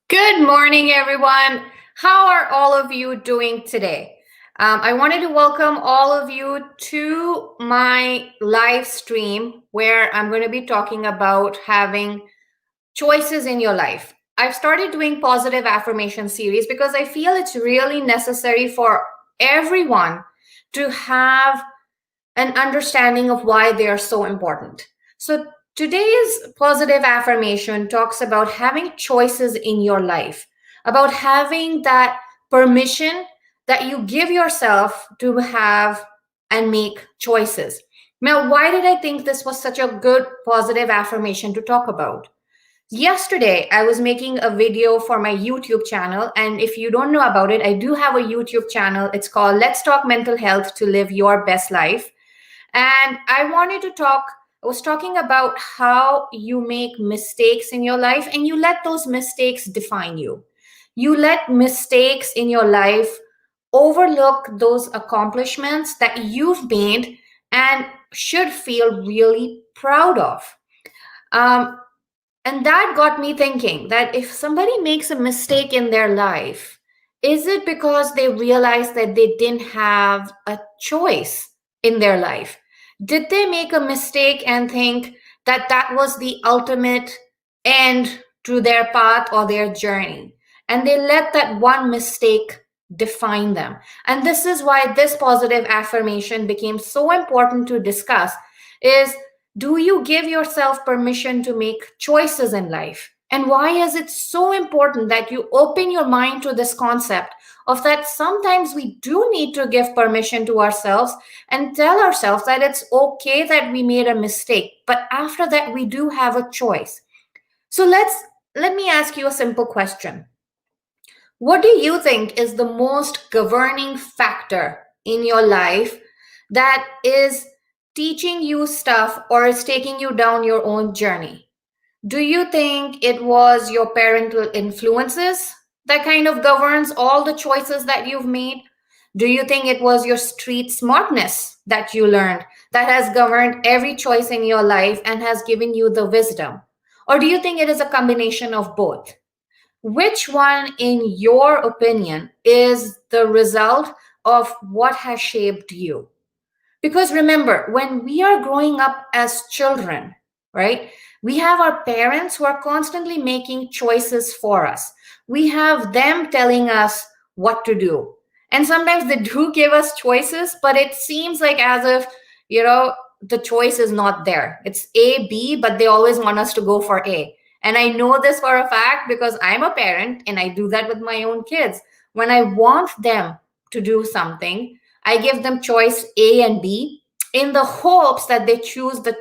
Good morning, everyone. How are all of you doing today? I wanted to welcome all of you to my live stream where I'm going to be talking about having choices in your life. I've started doing positive affirmation series because I feel it's really necessary for everyone to have an understanding of why they are so important. So, today's positive affirmation talks about having choices in your life, about having that permission that you give yourself to have and make choices. Now, why did I think this was such a good positive affirmation to talk about? Yesterday, I was making a video for my YouTube channel. And if you don't know about it, I do have a YouTube channel. It's called Let's Talk Mental Health to Live Your Best Life. And I was talking about how you make mistakes in your life and you let those mistakes define you. You let mistakes in your life overlook those accomplishments that you've made and should feel really proud of. Um, and that got me thinking that if somebody makes a mistake in their life, is it because they realized that they didn't have a choice in their life? Did they make a mistake and think that that was the ultimate end to their path or their journey? And they let that one mistake define them. And this is why this positive affirmation became so important to discuss is, do you give yourself permission to make choices in life? And why is it so important that you open your mind to this concept of that sometimes we do need to give permission to ourselves and tell ourselves that it's okay that we made a mistake, but after that we do have a choice. So let me ask you a simple question. What do you think is the most governing factor in your life that is teaching you stuff or is taking you down your own journey? Do you think it was your parental influences that kind of governs all the choices that you've made? Do you think it was your street smartness that you learned that has governed every choice in your life and has given you the wisdom? Or do you think it is a combination of both? Which one, in your opinion, is the result of what has shaped you? Because remember, when we are growing up as children, right, we have our parents who are constantly making choices for us. We have them telling us what to do. And sometimes they do give us choices, but it seems like as if, the choice is not there. It's A, B, but they always want us to go for A. And I know this for a fact because I'm a parent and I do that with my own kids. When I want them to do something, I give them choice A and B in the hopes that they choose the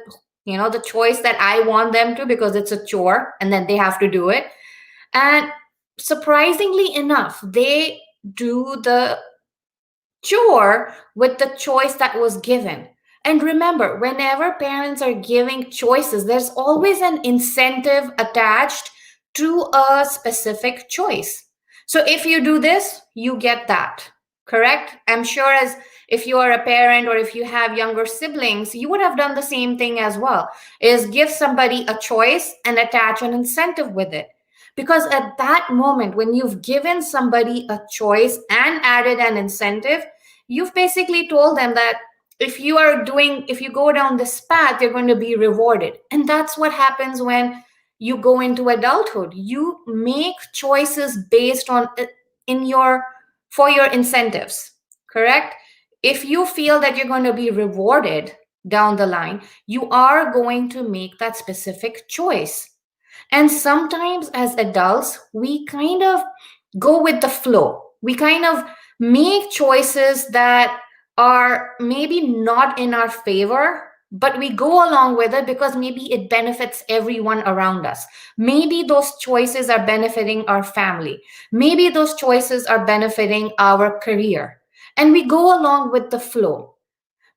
choice that I want them to because it's a chore and then they have to do it. And surprisingly enough, they do the chore with the choice that was given. And remember, whenever parents are giving choices, there's always an incentive attached to a specific choice. So if you do this, you get that. Correct? I'm sure as if you are a parent or if you have younger siblings, you would have done the same thing as well. Is give somebody a choice and attach an incentive with it. Because at that moment, when you've given somebody a choice and added an incentive, you've basically told them that if you go down this path, you're going to be rewarded. And that's what happens when you go into adulthood. You make choices based on for your incentives, correct? If you feel that you're going to be rewarded down the line, you are going to make that specific choice. And sometimes as adults, we kind of go with the flow. We kind of make choices that are maybe not in our favor, but we go along with it because maybe it benefits everyone around us. Maybe those choices are benefiting our family. Maybe those choices are benefiting our career. And we go along with the flow.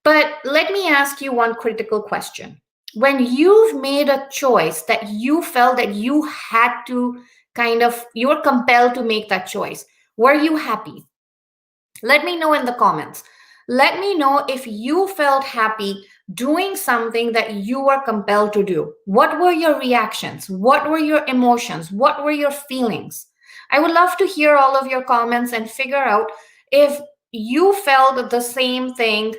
But let me ask you one critical question. When you've made a choice that you felt that you had to you were compelled to make that choice, were you happy? Let me know in the comments. Let me know if you felt happy doing something that you were compelled to do. What were your reactions? What were your emotions? What were your feelings? I would love to hear all of your comments and figure out if you felt the same thing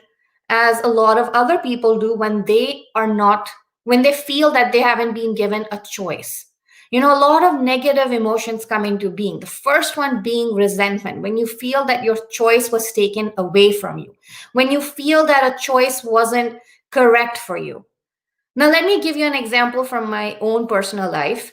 as a lot of other people do when they are not, when they feel that they haven't been given a choice. You know, a lot of negative emotions come into being. The first one being resentment, when you feel that your choice was taken away from you, when you feel that a choice wasn't correct for you. Now, let me give you an example from my own personal life.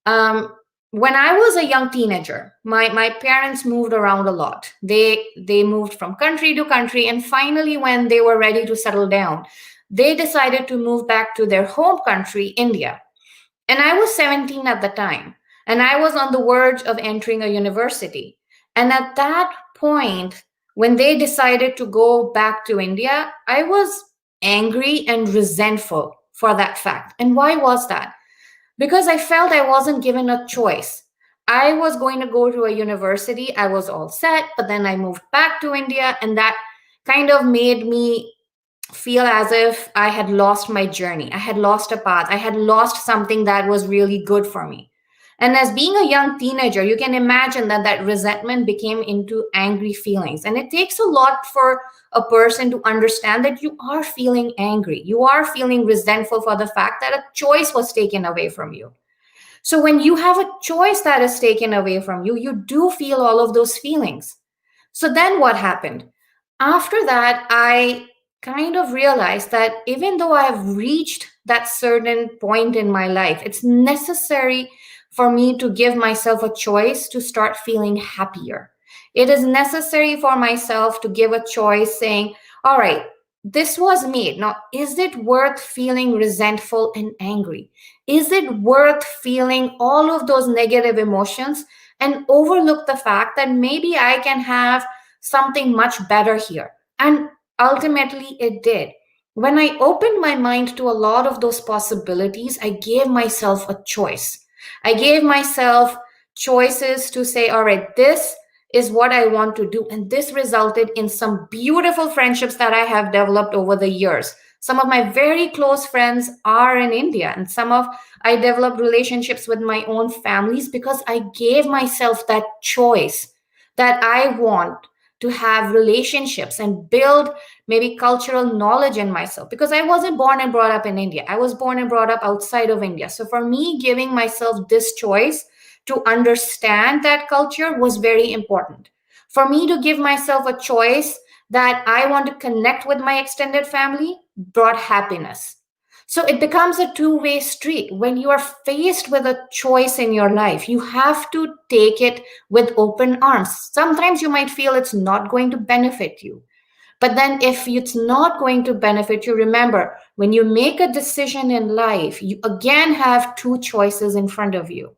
Um, when I was a young teenager, my parents moved around a lot. They moved from country to country, and finally, when they were ready to settle down, they decided to move back to their home country, India. And I was 17 at the time, and I was on the verge of entering a university. And at that point, when they decided to go back to India, I was angry and resentful for that fact. And why was that? Because I felt I wasn't given a choice. I was going to go to a university, I was all set, but then I moved back to India, and that kind of made me feel as if I had lost my journey. I had lost a path. I had lost something that was really good for me. And as being a young teenager, you can imagine that that resentment became into angry feelings. And it takes a lot for a person to understand that you are feeling angry. You are feeling resentful for the fact that a choice was taken away from you. So when you have a choice that is taken away from you, you do feel all of those feelings. So then what happened? After that, I kind of realized that even though I have reached that certain point in my life, it's necessary for me to give myself a choice to start feeling happier. It is necessary for myself to give a choice saying, all right, this was made. Now, is it worth feeling resentful and angry? Is it worth feeling all of those negative emotions and overlook the fact that maybe I can have something much better here? And ultimately, it did. When I opened my mind to a lot of those possibilities, I gave myself a choice. I gave myself choices to say, all right, this is what I want to do. And this resulted in some beautiful friendships that I have developed over the years. Some of my very close friends are in India, and some of I developed relationships with my own families because I gave myself that choice that I want to have relationships and build maybe cultural knowledge in myself, because I wasn't born and brought up in India. I was born and brought up outside of India. So for me, giving myself this choice to understand that culture was very important. For me to give myself a choice that I want to connect with my extended family brought happiness. So it becomes a two-way street. When you are faced with a choice in your life, you have to take it with open arms. Sometimes you might feel it's not going to benefit you. But then, if it's not going to benefit you, remember, when you make a decision in life, you again have two choices in front of you.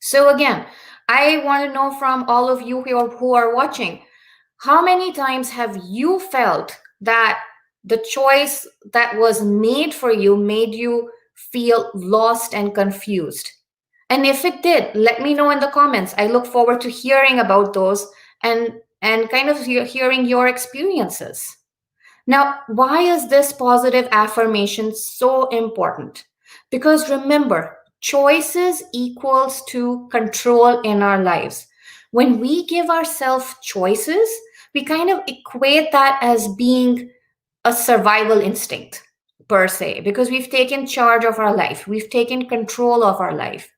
So, again, I want to know from all of you who are watching, how many times have you felt that the choice that was made for you made you feel lost and confused? And if it did, let me know in the comments. I look forward to hearing about those and kind of hearing your experiences. Now, why is this positive affirmation so important? Because remember, choices equals to control in our lives. When we give ourselves choices, we kind of equate that as being a survival instinct per se, because we've taken charge of our life, we've taken control of our life.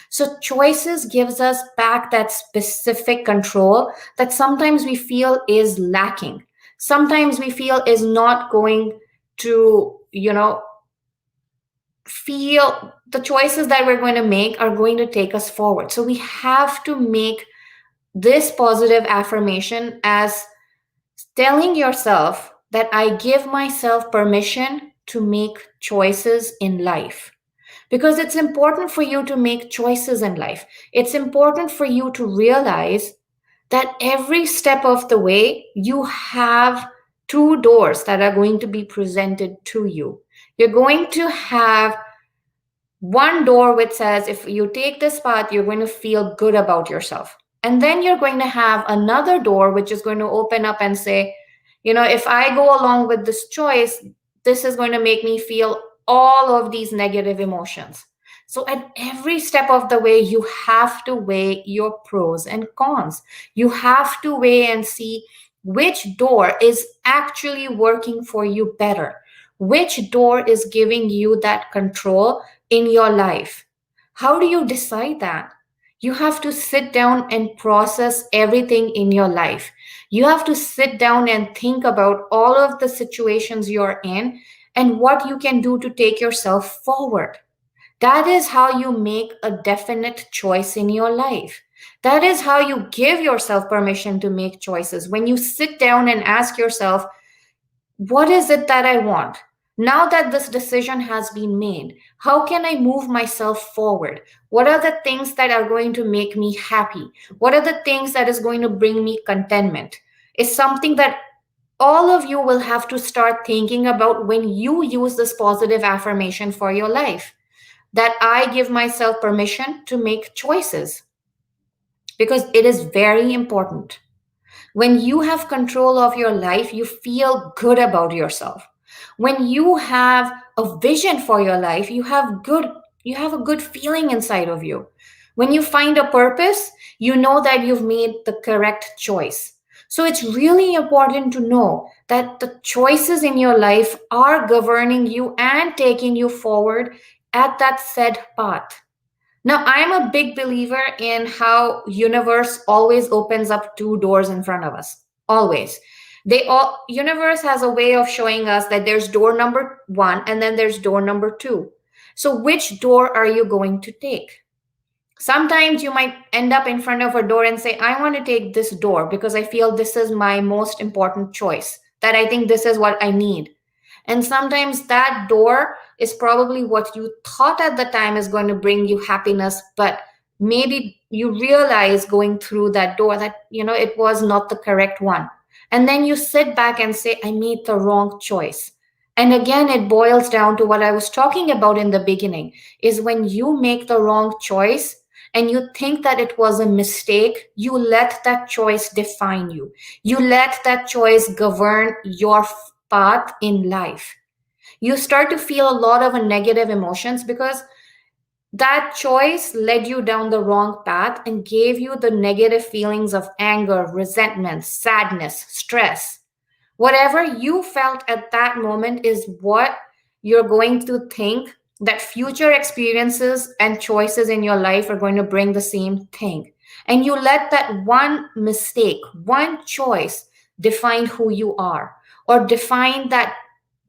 So choices gives us back that specific control that sometimes we feel is lacking. Sometimes we feel is not going to, feel the choices that we're going to make are going to take us forward. So we have to make this positive affirmation as telling yourself that I give myself permission to make choices in life. Because it's important for you to make choices in life. It's important for you to realize that every step of the way, you have two doors that are going to be presented to you. You're going to have one door which says, if you take this path, you're going to feel good about yourself. And then you're going to have another door which is going to open up and say, if I go along with this choice, this is going to make me feel all of these negative emotions. So at every step of the way, you have to weigh your pros and cons. You have to weigh and see which door is actually working for you better, which door is giving you that control in your life. How do you decide that? You have to sit down and process everything in your life. You have to sit down and think about all of the situations you're in and what you can do to take yourself forward. That is how you make a definite choice in your life. That is how you give yourself permission to make choices. When you sit down and ask yourself, what is it that I want? Now that this decision has been made, how can I move myself forward? What are the things that are going to make me happy? What are the things that is going to bring me contentment? It's something that all of you will have to start thinking about when you use this positive affirmation for your life, that I give myself permission to make choices, because it is very important. When you have control of your life, you feel good about yourself. When you have a vision for your life, you have a good feeling inside of you. When you find a purpose, you know that you've made the correct choice. So it's really important to know that the choices in your life are governing you and taking you forward at that said path. Now, I'm a big believer in how universe always opens up two doors in front of us. Always. They all Universe has a way of showing us that there's door number 1 and then there's door number 2. So which door are you going to take? Sometimes you might end up in front of a door and say, I want to take this door because I feel this is my most important choice, that I think this is what I need. And sometimes that door is probably what you thought at the time is going to bring you happiness, but maybe you realize going through that door that, it was not the correct one. And then you sit back and say, I made the wrong choice. And again, it boils down to what I was talking about in the beginning, is when you make the wrong choice and you think that it was a mistake, you let that choice define you. You let that choice govern your path in life. You start to feel a lot of negative emotions because that choice led you down the wrong path and gave you the negative feelings of anger, resentment, sadness, stress. Whatever you felt at that moment is what you're going to think that future experiences and choices in your life are going to bring the same thing. And you let that one mistake, one choice define who you are, or define that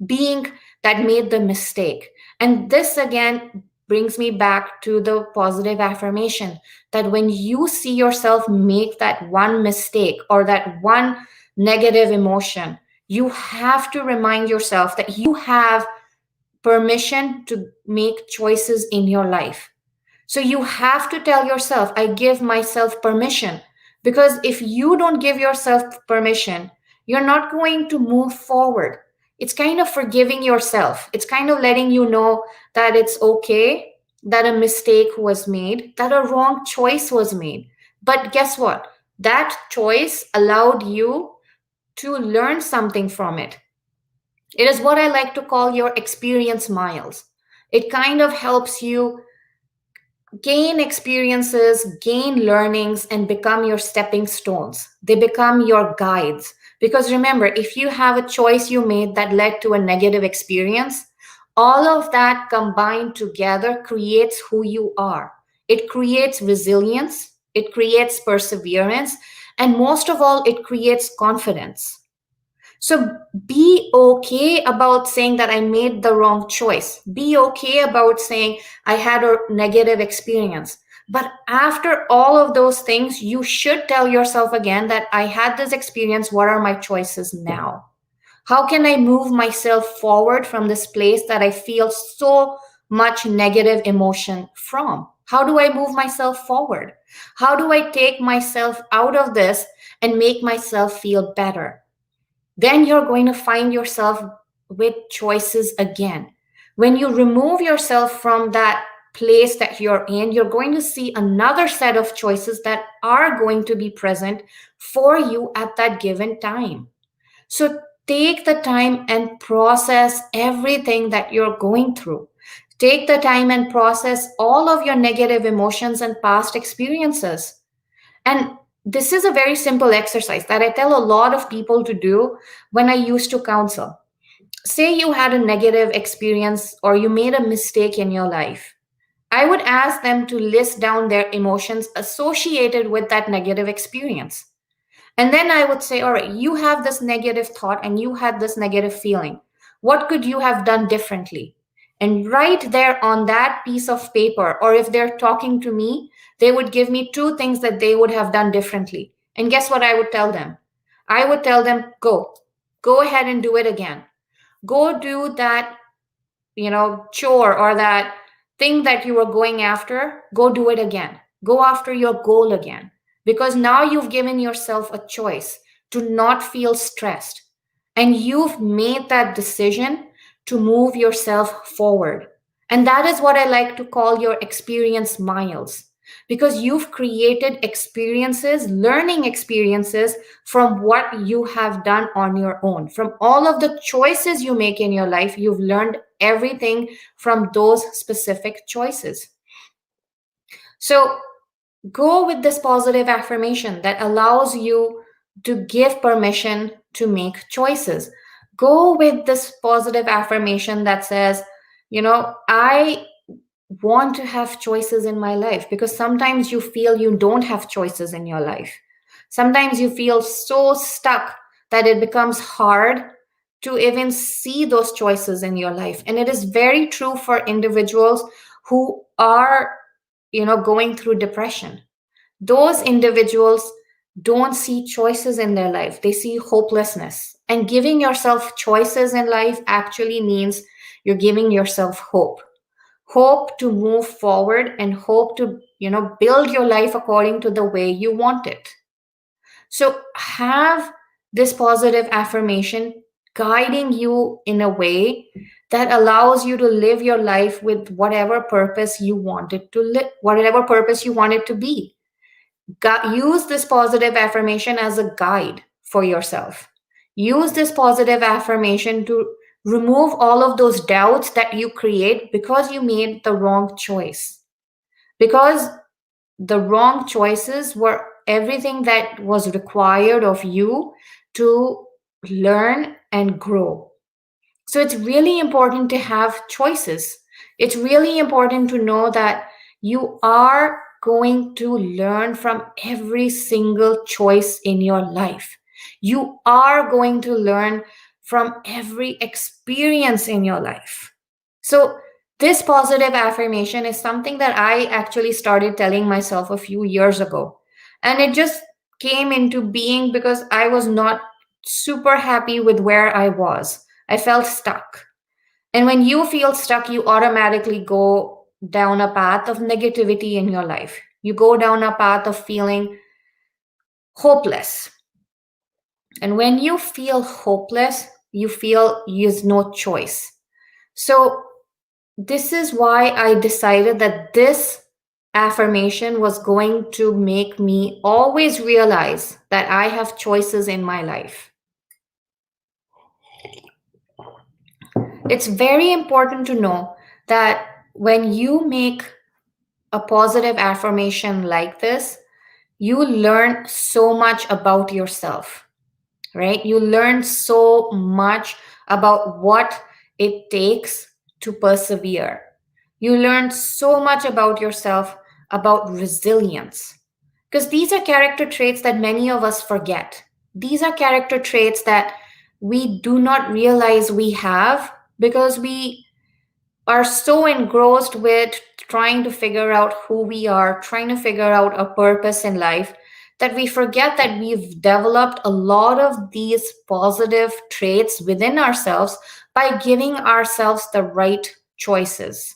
being that made the mistake. And this again brings me back to the positive affirmation, that when you see yourself make that one mistake or that one negative emotion, you have to remind yourself that you have permission to make choices in your life. So you have to tell yourself, I give myself permission. Because if you don't give yourself permission, you're not going to move forward. It's kind of forgiving yourself. It's kind of letting you know that it's okay that a mistake was made, that a wrong choice was made. But guess what? That choice allowed you to learn something from it. It is what I like to call your experience miles. It kind of helps you gain experiences, gain learnings, and become your stepping stones. They become your guides. Because remember, if you have a choice you made that led to a negative experience, all of that combined together creates who you are. It creates resilience, it creates perseverance, and most of all, it creates confidence. So be okay about saying that I made the wrong choice. Be okay about saying I had a negative experience. But after all of those things, you should tell yourself again that I had this experience. What are my choices now? How can I move myself forward from this place that I feel so much negative emotion from? How do I move myself forward? How do I take myself out of this and make myself feel better? Then you're going to find yourself with choices again. When you remove yourself from that place that you're in, you're going to see another set of choices that are going to be present for you at that given time. So take the time and process everything that you're going through. Take the time and process all of your negative emotions and past experiences. And this is a very simple exercise that I tell a lot of people to do when I used to counsel. Say you had a negative experience or you made a mistake in your life. I would ask them to list down their emotions associated with that negative experience. And then I would say, all right, you have this negative thought and you had this negative feeling. What could you have done differently? And right there on that piece of paper, or if they're talking to me, they would give me two things that they would have done differently. And guess what I would tell them? I would tell them, go ahead and do it again. Go do that, chore or that thing that you were going after. Go do it again. Go after your goal again, because now you've given yourself a choice to not feel stressed, and you've made that decision to move yourself forward. And that is what I like to call your experience miles, because you've created experiences, learning experiences, from what you have done on your own. From all of the choices you make in your life, you've learned everything from those specific choices. So go with this positive affirmation that allows you to give permission to make choices. Go with this positive affirmation that says, I want to have choices in my life, because sometimes you feel you don't have choices in your life. Sometimes you feel so stuck that it becomes hard to even see those choices in your life. And it is very true for individuals who are, going through depression. Those individuals don't see choices in their life, they see hopelessness. And giving yourself choices in life actually means you're giving yourself hope to move forward, and hope to build your life according to the way you want it. So have this positive affirmation guiding you in a way that allows you to live your life with whatever purpose you want it to live, whatever purpose you want it to be. Use this positive affirmation as a guide for yourself. Use this positive affirmation to remove all of those doubts that you create because you made the wrong choice. Because the wrong choices were everything that was required of you to learn and grow. So it's really important to have choices. It's really important to know that you are going to learn from every single choice in your life. You are going to learn from every experience in your life. So, this positive affirmation is something that I actually started telling myself a few years ago. And it just came into being because I was not super happy with where I was. I felt stuck. And when you feel stuck, you automatically go down a path of negativity in your life. You go down a path of feeling hopeless. And when you feel hopeless, you feel there's no choice. So, this is why I decided that this affirmation was going to make me always realize that I have choices in my life. It's very important to know that when you make a positive affirmation like this, you learn so much about yourself, right? You learn so much about what it takes to persevere. You learn so much about yourself, about resilience, because these are character traits that many of us forget. These are character traits that we do not realize we have because we are so engrossed with trying to figure out who we are, trying to figure out a purpose in life, that we forget that we've developed a lot of these positive traits within ourselves by giving ourselves the right choices.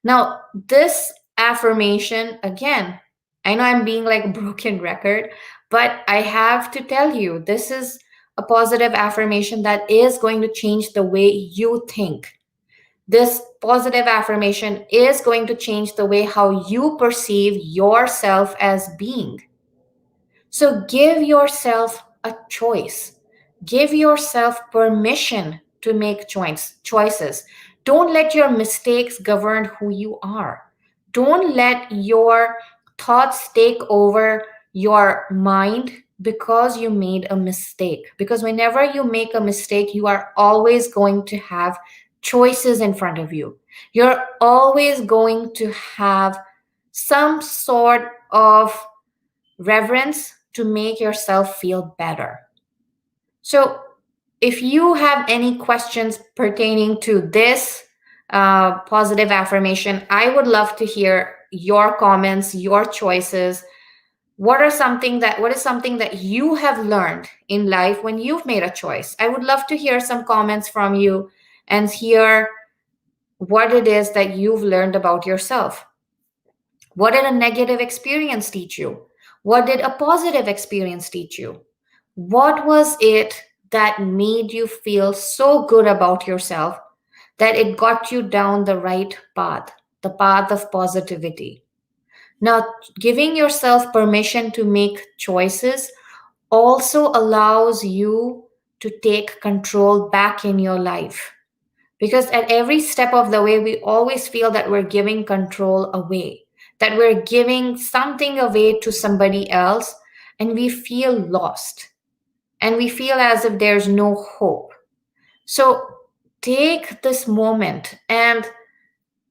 Now, this affirmation, again, I know I'm being like a broken record, but I have to tell you, this is a positive affirmation that is going to change the way you think. This positive affirmation is going to change the way how you perceive yourself as being. So give yourself a choice. Give yourself permission to make choices. Don't let your mistakes govern who you are. Don't let your thoughts take over your mind because you made a mistake. Because whenever you make a mistake, you are always going to have choices in front of you. You're always going to have some sort of reverence to make yourself feel better. So, if you have any questions pertaining to this positive affirmation, I would love to hear your comments, your choices. What is something that you have learned in life when you've made a choice? I would love to hear some comments from you and hear what it is that you've learned about yourself. What did a negative experience teach you? What did a positive experience teach you? What was it that made you feel so good about yourself that it got you down the right path, the path of positivity? Now, giving yourself permission to make choices also allows you to take control back in your life. Because at every step of the way, we always feel that we're giving control away, that we're giving something away to somebody else, and we feel lost and we feel as if there's no hope. So take this moment and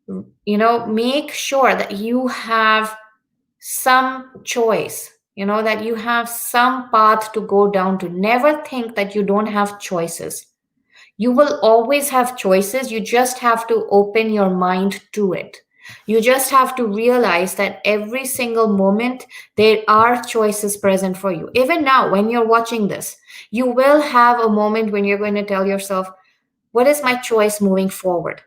make sure that you have some choice, that you have some path to go down to. Never think that you don't have choices. You will always have choices. You just have to open your mind to it. You just have to realize that every single moment there are choices present for you. Even now, when you're watching this, you will have a moment when you're going to tell yourself, what is my choice moving forward?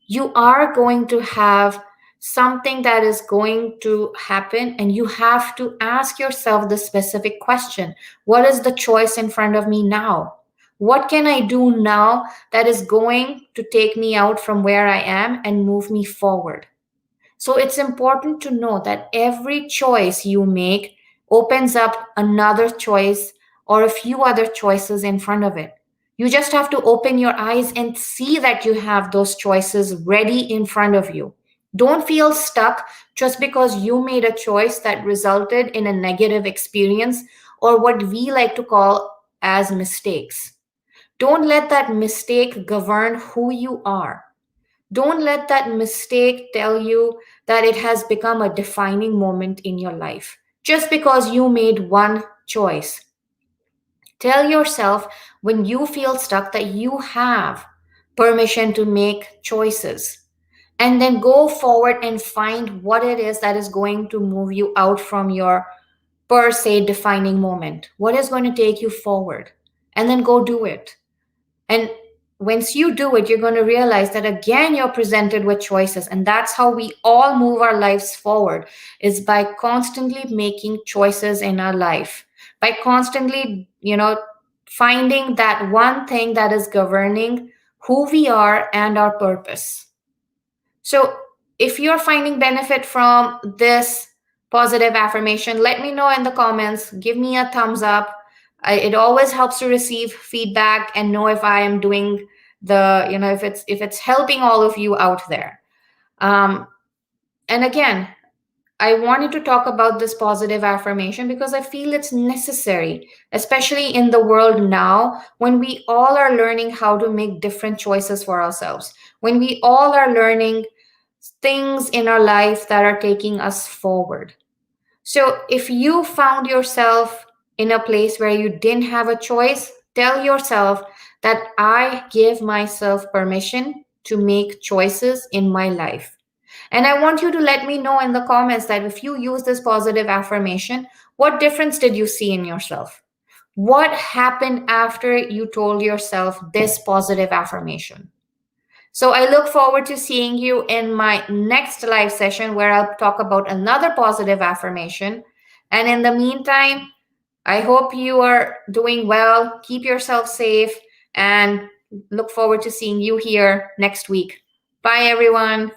You are going to have something that is going to happen, and you have to ask yourself the specific question: what is the choice in front of me now? What can I do now that is going to take me out from where I am and move me forward? So it's important to know that every choice you make opens up another choice or a few other choices in front of it. You just have to open your eyes and see that you have those choices ready in front of you. Don't feel stuck just because you made a choice that resulted in a negative experience or what we like to call as mistakes. Don't let that mistake govern who you are. Don't let that mistake tell you that it has become a defining moment in your life just because you made one choice. Tell yourself when you feel stuck that you have permission to make choices. And then go forward and find what it is that is going to move you out from your per se defining moment. What is going to take you forward? And then go do it. And once you do it, you're going to realize that again, you're presented with choices. And that's how we all move our lives forward, is by constantly making choices in our life, by constantly, finding that one thing that is governing who we are and our purpose. So if you're finding benefit from this positive affirmation, let me know in the comments. Give me a thumbs up. It always helps to receive feedback and know if I am doing if it's helping all of you out there. Um, and again, I wanted to talk about this positive affirmation because I feel it's necessary, especially in the world now when we all are learning how to make different choices for ourselves, when we all are learning things in our life that are taking us forward. So if you found yourself in a place where you didn't have a choice, tell yourself that I give myself permission to make choices in my life. And I want you to let me know in the comments that if you use this positive affirmation, what difference did you see in yourself? What happened after you told yourself this positive affirmation? So I look forward to seeing you in my next live session where I'll talk about another positive affirmation. And in the meantime, I hope you are doing well. Keep yourself safe and look forward to seeing you here next week. Bye, everyone.